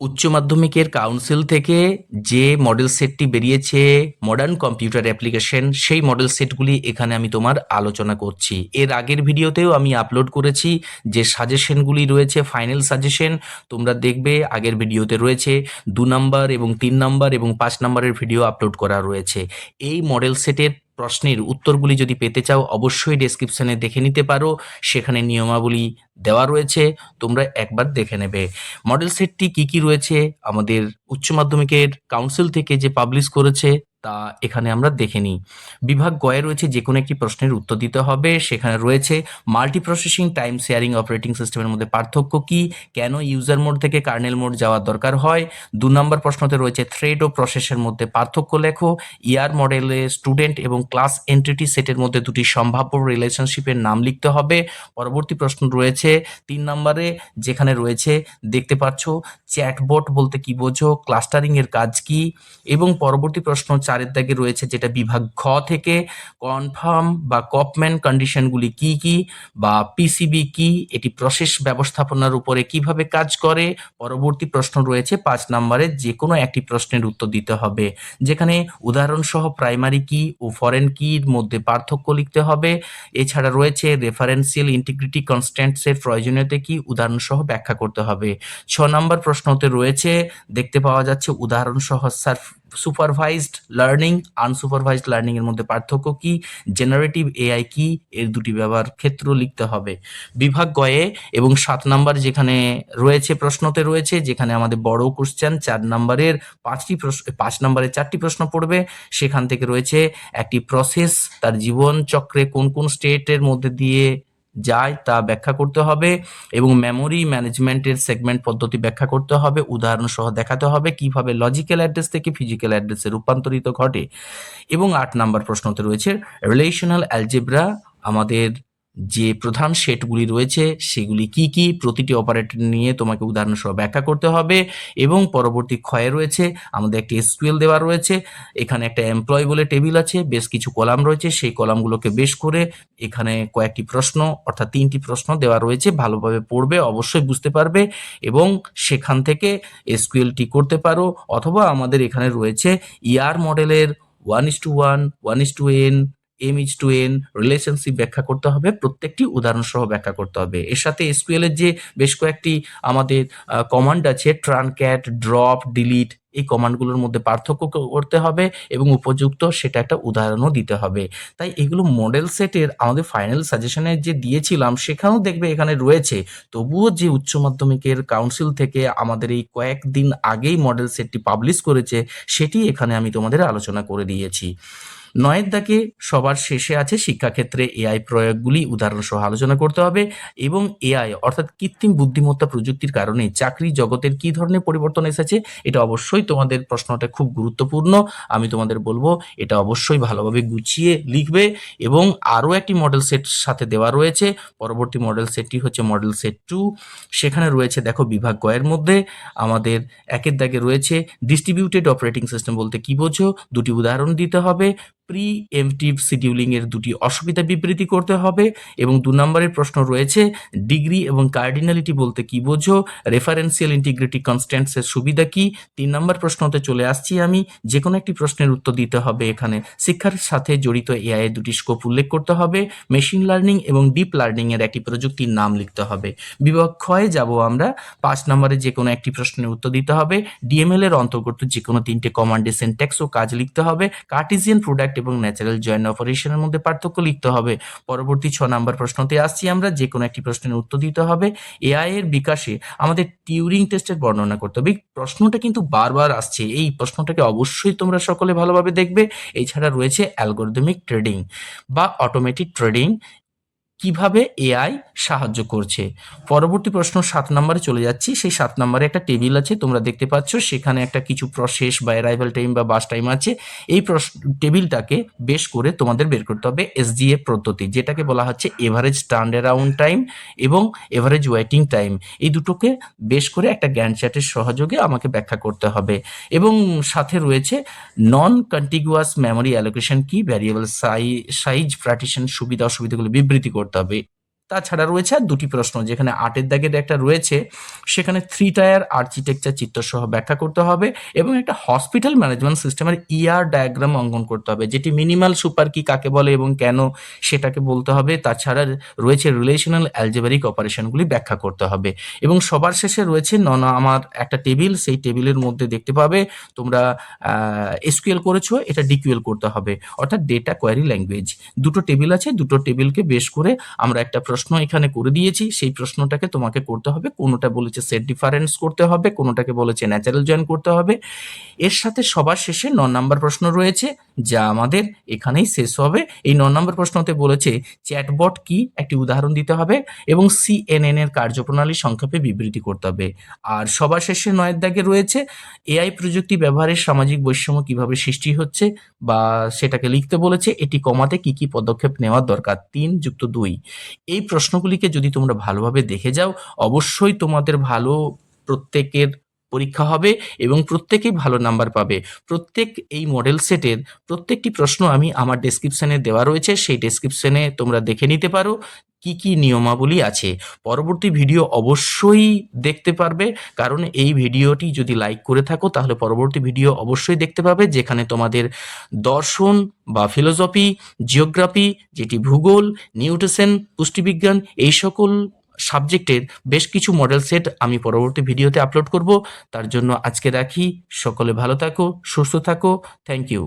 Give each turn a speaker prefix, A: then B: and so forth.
A: উচ্চ মাধ্যমিকের কাউন্সিল থেকে যে মডেল সেটটি বেরিয়েছে মডার্ন কম্পিউটার অ্যাপ্লিকেশন, সেই মডেল সেটগুলি এখানে আমি তোমার আলোচনা করছি। এর আগের ভিডিওতেও আমি আপলোড করেছি যে সাজেশনগুলি রয়েছে, ফাইনাল সাজেশন তোমরা দেখবে। আগের ভিডিওতে রয়েছে 2 নম্বর এবং 3 নম্বর এবং 5 নম্বরের ভিডিও আপলোড করা রয়েছে। এই মডেল সেটের প্রশ্নের উত্তরগুলি যদি পেতে চাও অবশ্যই ডেসক্রিপশনে দেখে নিতে পারো, সেখানে নিয়মাবলী দেওয়া রয়েছে, তোমরা একবার দেখে নেবে। মডেল সেটটি কি কি রয়েছে আমাদের উচ্চ মাধ্যমিকের কাউন্সিল থেকে যে পাবলিশ করেছে তা এখানে আমরা দেখে নিই। বিভাগ গয়ে রয়েছে যে কোনো একটি প্রশ্নের উত্তর দিতে হবে। সেখানে রয়েছে multi processing time sharing operating সিস্টেমের মধ্যে পার্থক্য কি, কেন ইউজার মোড থেকে কার্নেল মোড যাওয়ার দরকার হয়। 2 নম্বর প্রশ্নতে রয়েছে থ্রেড ও প্রসেসের মধ্যে পার্থক্য লেখো। ইয়ার মডেলে স্টুডেন্ট এবং ক্লাস এন্টিটি সেটের মধ্যে দুটি সম্ভাব্য রিলেশনশিপের নাম লিখতে হবে। পরবর্তী প্রশ্ন রয়েছে 3 নম্বরে, যেখানে রয়েছে দেখতে পাচ্ছ চ্যাটবট বলতে কি বোঝো, ক্লাস্টারিং এর কাজ কি। এবং পরবর্তী প্রশ্ন 4-এর দাগে রয়েছে যেটা বিভাগ খ থেকে, কনফার্ম বা কপম্যান কন্ডিশনগুলি কি কি, বা পিসিবি কি, এটি প্রসেস ব্যবস্থাপনার উপরে কিভাবে কাজ করে। পরবর্তী প্রশ্ন রয়েছে 5 নম্বরে, যে কোনো একটি প্রশ্নের উত্তর দিতে হবে, যেখানে উদাহরণসহ প্রাইমারি কি ও ফরেন কির মধ্যে পার্থক্য লিখতে হবে। এছাড়া রয়েছে রেফারেন্সিয়াল ইন্টিগ্রিটি কনস্ট্যান্টসের প্রয়োজনীয়তা কি, উদাহরণসহ ব্যাখ্যা করতে হবে। 6 নম্বর প্রশ্নতে রয়েছে দেখতে পাওয়া যাচ্ছে উদাহরণসহ সুপারভাইজড লার্নিং, আনসুপারভাইজড লার্নিং এর মধ্যে পার্থক্য কি, জেনারেটিভ এআই কি, এর দুটি ব্যবহার ক্ষেত্র লিখতে হবে। বিভাগ গয়ে এবং 7 নম্বর যেখানে রয়েছে প্রশ্নতে রয়েছে, যেখানে আমাদের বড় কোশ্চেন 4 নম্বরের 5 নম্বরে 4টি প্রশ্ন পড়বে। সেখান থেকে রয়েছে একটি প্রসেস তার জীবন চক্রে কোন কোন স্টেটের মধ্যে দিয়ে যায় তা ব্যাখ্যা করতে হবে, এবং মেমোরি ম্যানেজমেন্টের সেগমেন্ট পদ্ধতি ব্যাখ্যা করতে হবে, উদাহরণ সহ দেখাতে হবে কিভাবে লজিক্যাল অ্যাড্রেস থেকে ফিজিক্যাল অ্যাড্রেসে রূপান্তরিত ঘটে। এবং 8 নম্বর প্রশ্নতে রয়েছে রিলেশনাল অ্যালজেব্রা, আমাদের যে প্রধান সেটগুলি রয়েছে সেগুলি কি কি, প্রতিটি অপারেটর নিয়ে তোমাকে উদাহরণ সহ ব্যাখ্যা করতে হবে। এবং পরবর্তী ক্ষয়ে রয়েছে আমাদের একটি এসকিউএল দেওয়া রয়েছে, এখানে একটা এমপ্লয় বলে টেবিল আছে, বেশ কিছু কলাম রয়েছে, সেই কলামগুলোকে বেশ করে এখানে কয়েকটি প্রশ্ন অর্থাৎ 3টি প্রশ্ন দেওয়া রয়েছে। ভালোভাবে পড়বে, অবশ্যই বুঝতে পারবে এবং সেখান থেকে এসকিউএলটি করতে পারো। অথবা আমাদের এখানে রয়েছে ইয়ার মডেলের 1:1, 1:n, m:2n রিলেশনশিপ ব্যাখ্যা করতে হবে, প্রত্যেকটি উদাহরণ সহ ব্যাখ্যা করতে হবে। এর সাথে এসকিউএল এর যে বেশ কয়েকটি আমাদের কমান্ড আছে, ট্রানক্যাট, ড্রপ, ডিলিট, এই কমান্ডগুলোর মধ্যে পার্থক্য করতে হবে এবং উপযুক্ত সেটা একটা উদাহরণও দিতে হবে। তাই এগুলো মডেল সেটের আমাদের ফাইনাল সাজেশনে যে দিয়েছিলাম সেখানেও দেখবে এখানে রয়েছে। তবুও যে উচ্চ মাধ্যমিকের কাউন্সিল থেকে আমাদের এই কয়েকদিন আগেই মডেল সেটটি পাবলিশ করেছে সেটি এখানে আমি তোমাদের আলোচনা করে দিয়েছি। 9-এর দাগে সবার শেষে আছে শিক্ষাক্ষেত্রে এআই প্রয়োগগুলি উদাহরণ সহ আলোচনা করতে হবে, এবং এআই অর্থাৎ কৃত্রিম বুদ্ধিমত্তা প্রযুক্তির কারণে চাকরি জগতের কি ধরনের পরিবর্তন এসেছে, এটা অবশ্যই তোমাদের প্রশ্নটা খুব গুরুত্বপূর্ণ। আমি তোমাদের বলবো এটা অবশ্যই ভালোভাবে গুছিয়ে লিখবে। এবং আরও একটি মডেল সেট সাথে দেওয়া রয়েছে, পরবর্তী মডেল সেটটি হচ্ছে মডেল সেট 2। সেখানে রয়েছে দেখো বিভাগ গয়ের মধ্যে আমাদের 1-এর দাগে রয়েছে ডিস্ট্রিবিউটেড অপারেটিং সিস্টেম বলতে কি বোঝো, দুটি উদাহরণ দিতে হবে। প্রি এমটিভ শিডিউলিং এর দুটি অসুবিধা বিবৃতি করতে হবে। এবং 2 নম্বরের প্রশ্ন রয়েছে ডিগ্রি এবং কার্ডিনালিটি বলতে কি বোঝো, রেফারেন্সিয়াল ইন্টিগ্রিটি কনস্ট্যান্টস এর সুবিধা কি। 3 নম্বর প্রশ্নতে চলে আসছি আমি, যে কোনো একটি প্রশ্নের উত্তর দিতে হবে। এখানে শিক্ষার সাথে জড়িত এআই এর দুটি স্কোপ উল্লেখ করতে হবে, মেশিন লার্নিং এবং ডিপ লার্নিং এর একটি প্রযুক্তির নাম লিখতে হবে। বিভাগ ক্ষয়ে যাব আমরা, 5 নম্বরে যে কোনো একটি প্রশ্নের উত্তর দিতে হবে, ডিএমএল এর অন্তর্গত যে কোনো 3টে কমান্ডের সিনট্যাক্স ও কাজ লিখতে হবে, কার্টেসিয়ান প্রোডাক্ট এবং ন্যাচারাল জয়েন্ট অপারেশনের মধ্যে পার্থক্য লিখতে হবে। পরবর্তী 6 নম্বর প্রশ্নতে আসছি আমরা, যে কোনো একটি প্রশ্নের উত্তর দিতে হবে। এআই এর বিকাশে আমাদের টিউরিং টেস্টের বর্ণনা করতে হবে। এই প্রশ্নটা কিন্তু বারবার আসছে, এই প্রশ্নটাকে অবশ্যই তোমরা সকলে ভালোভাবে দেখবে। এছাড়া রয়েছে অ্যালগরিদমিক ট্রেডিং বা অটোমেটিক ট্রেডিং, কিভাবে এআই সাহায্য করছে। পরবর্তী প্রশ্ন 7 নম্বরে চলে যাচ্ছি। সেই 7 নম্বরে একটা টেবিল আছে, তোমরা দেখতে পাচ্ছ, সেখানে একটা কিছু প্রসেস বা অ্যারাইভাল টাইম বা বাস টাইম আছে। এই টেবিলটাকে বেশ করে তোমাদের বের করতে হবে এসজিএফ পদ্ধতি, যেটাকে বলা হচ্ছে এভারেজ টার্ন অ্যারাউন্ড টাইম এবং এভারেজ ওয়েটিং টাইম। এই দুটোকে বেশ করে একটা গ্যান্ট চার্টের সহযোগে আমাকে ব্যাখ্যা করতে হবে। এবং সাথে রয়েছে নন কন্টিগুয়াস মেমোরি অ্যালোকেশন কি, ভ্যারিয়েবল সাইজ পার্টিশন সুবিধা অসুবিধাগুলো বিবৃতি করতে হবে। তাছাড়া রয়েছে আর দুটি প্রশ্ন, যেখানে 8-এর দাগের একটা রয়েছে, সেখানে 3 টায়ার আর্কিটেকচার চিত্রসহ ব্যাখ্যা করতে হবে এবং একটা হসপিটাল ম্যানেজমেন্ট সিস্টেমের ইআর ডায়াগ্রাম অঙ্কন করতে হবে, যেটি মিনিমাল সুপার কি কাকে বলে এবং কেন সেটাকে বলতে হবে। তাছাড়া রয়েছে রিলেশনাল অ্যালজেব্রিক অপারেশনগুলি ব্যাখ্যা করতে হবে এবং সবার শেষে রয়েছে আমার একটা টেবিল, সেই টেবিলের মধ্যে দেখতে পাবে তোমরা এসকিউএল করেছো, এটা ডিকিউএল করতে হবে, অর্থাৎ ডেটা কোয়ারি ল্যাঙ্গুয়েজ। দুটো টেবিল আছে, দুটো টেবিলকে বেশ করে আমরা একটা প্রশ্ন এখানে করে দিয়েছি। সেই প্রশ্নটাকে তোমাকে করতে হবে, কোনোটা বলেছে সেট ডিফারেন্স করতে হবে, কোনোটাকে বলেছে ন্যাচারাল জয়েন করতে হবে। এর সাথে সবার শেষে 9 নাম্বার প্রশ্ন রয়েছে, যা আমাদের এখানেই শেষ হবে। এই 9 নম্বর প্রশ্নতে বলেছে চ্যাটবট কি, একটি উদাহরণ দিতে হবে এবং সিএনএন এর কার্যপ্রণালী সংক্ষেপে বিবৃতি করতে হবে। আর সবার শেষে 9 দাগে রয়েছে এআই প্রযুক্তি ব্যবহারের সামাজিক বৈষম্য কিভাবে সৃষ্টি হচ্ছে বা সেটাকে লিখতে বলেছে, এটি কমাতে কি কি পদক্ষেপ নেওয়ার দরকার, 3+2। এই প্রশ্নগুলিকে যদি তোমরা ভালোভাবে দেখে যাও, অবশ্যই তোমাদের ভালো প্রত্যেকের পরীক্ষা হবে এবং প্রত্যেকেই ভালো নাম্বার পাবে। প্রত্যেক এই মডেল সেটের প্রত্যেকটি প্রশ্ন আমি আমার ডেসক্রিপশনে দেওয়া রয়েছে, সেই ডেসক্রিপশনে তোমরা দেখে নিতে পারো কি কি নিয়মাবলী আছে। পরবর্তী ভিডিও অবশ্যই দেখতে পারবে, কারণ এই ভিডিওটি যদি লাইক করে থাকো তাহলে পরবর্তী ভিডিও অবশ্যই দেখতে পাবে, যেখানে তোমাদের দর্শন বা ফিলোসফি, জিওগ্রাফি, যেটি ভূগোল, নিউট্রিশন, পুষ্টিবিজ্ঞান, এই সকল সাবজেক্টের বেশ কিছু মডেল সেট আমি পরবর্তী ভিডিওতে আপলোড করব। তার জন্য আজকে রাখি। সকলে ভালো থাকো, সুস্থ থাকো। Thank you.